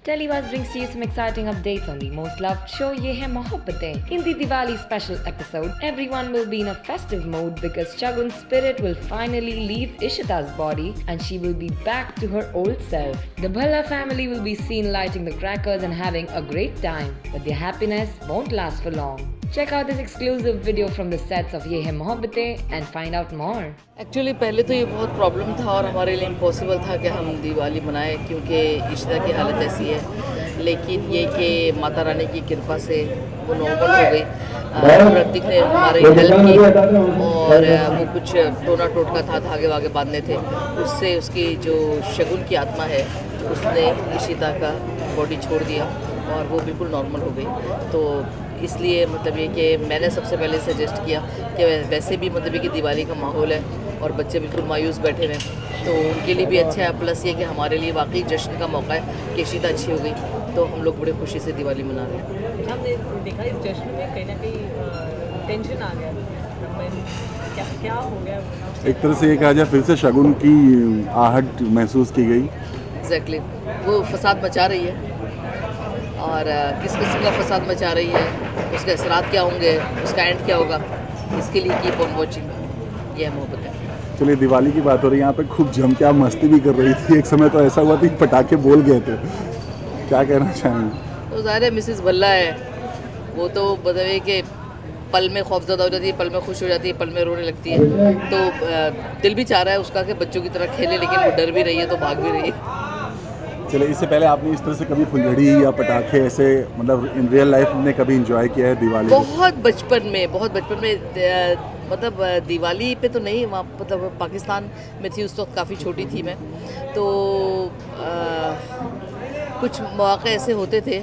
Telebuzz brings you some exciting updates on the most loved show Ye Hai Mohabbatein. In the Diwali special episode, everyone will be in a festive mode because Shagun's spirit will finally leave Ishita's body and she will be back to her old self. The Bhalla family will be seen lighting the crackers and having a great time, but their happiness won't last for long. Check out this exclusive video from the sets of Ye Hai Mohabbatein and find out more. Actually पहले तो ये बहुत problem था और हमारे लिए impossible था कि हम दिवाली मनाएं क्योंकि इश्ता की हालत ऐसी है, लेकिन ये कि माता रानी की कृपा से वो नॉर्मल हो गई। प्रतीक ने हमारी हेल्प की और वो कुछ टोना टोटका था, धागे वागे बांधने थे, उससे उसकी जो शगुन की आत्मा है उसने इशिता का बॉडी छोड़ दिया और वो बिल्कुल नॉर्मल हो गई। तो इसलिए मतलब ये कि मैंने सबसे पहले सजेस्ट किया कि वैसे भी मतलब ये कि दिवाली का माहौल है और बच्चे बिल्कुल मायूस बैठे हुए हैं, तो उनके लिए भी अच्छा है, प्लस ये कि हमारे लिए वाकई जश्न का मौका है कि इशिता अच्छी हो गई, तो हम लोग बड़े खुशी से दिवाली मना रहे हैं। हमने देखा इस जश्न में कहीं ना कहीं टेंशन आ गया, क्या क्या हो गया? एक तरह से ये कहा जाए फिर से शगुन की आहट महसूस की गई। एग्जैक्टली, वो फसाद मचा रही है और किस किस्म का फसाद मचा रही है, उसके असरात क्या होंगे, उसका एंड क्या होगा, इसके लिए कीप ऑन वॉचिंग। ये मोहब्बत है। चलिए दिवाली की बात हो रही है, यहाँ पे खूब जम के आप मस्ती भी कर रही थी, एक समय तो ऐसा हुआ था कि पटाखे बोल गए थे, क्या कहना चाहेंगे? तो ज़ाहिर है मिसेस भल्ला है, वो तो बताइए कि पल में खौफजदा हो जाती है, पल में खुश हो जाती है, पल में रोने लगती है, तो दिल भी चाह रहा है उसका कि बच्चों की तरह खेले, लेकिन वो डर भी रही है तो भाग भी रही है। चलिए इससे पहले आपने इस तरह से कभी फुलझड़ी या पटाखे ऐसे मतलब इन रियल लाइफ में कभी इंजॉय किया है दिवाली? बहुत बचपन में मतलब दिवाली पे तो नहीं, वहाँ मतलब पाकिस्तान में थी उस वक्त, काफ़ी छोटी थी मैं, तो कुछ मौके ऐसे होते थे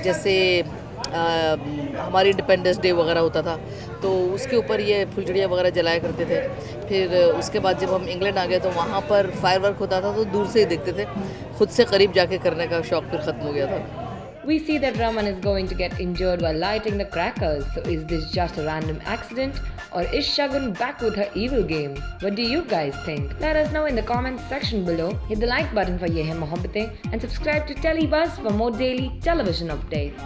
जैसे हमारी इंडिपेंडेंस डे वगैरह होता था, तो उसके ऊपर ये फुलझड़ियाँ वगैरह जलाया करते थे। फिर उसके बाद जब हम इंग्लैंड आ गए तो वहाँ पर फायरवर्क होता था, तो दूर से ही देखते थे, खुद से करीब जाके करने का शौक़ फिर ख़त्म हो गया था। We see that Raman is going to get injured while lighting the crackers, so is this just a random accident or is Shagun back with her evil game? What do you guys think? Let us know in the comments section below. Hit the like button for Ye Hai Mohabbatein and subscribe to Telebuzz for more daily television updates.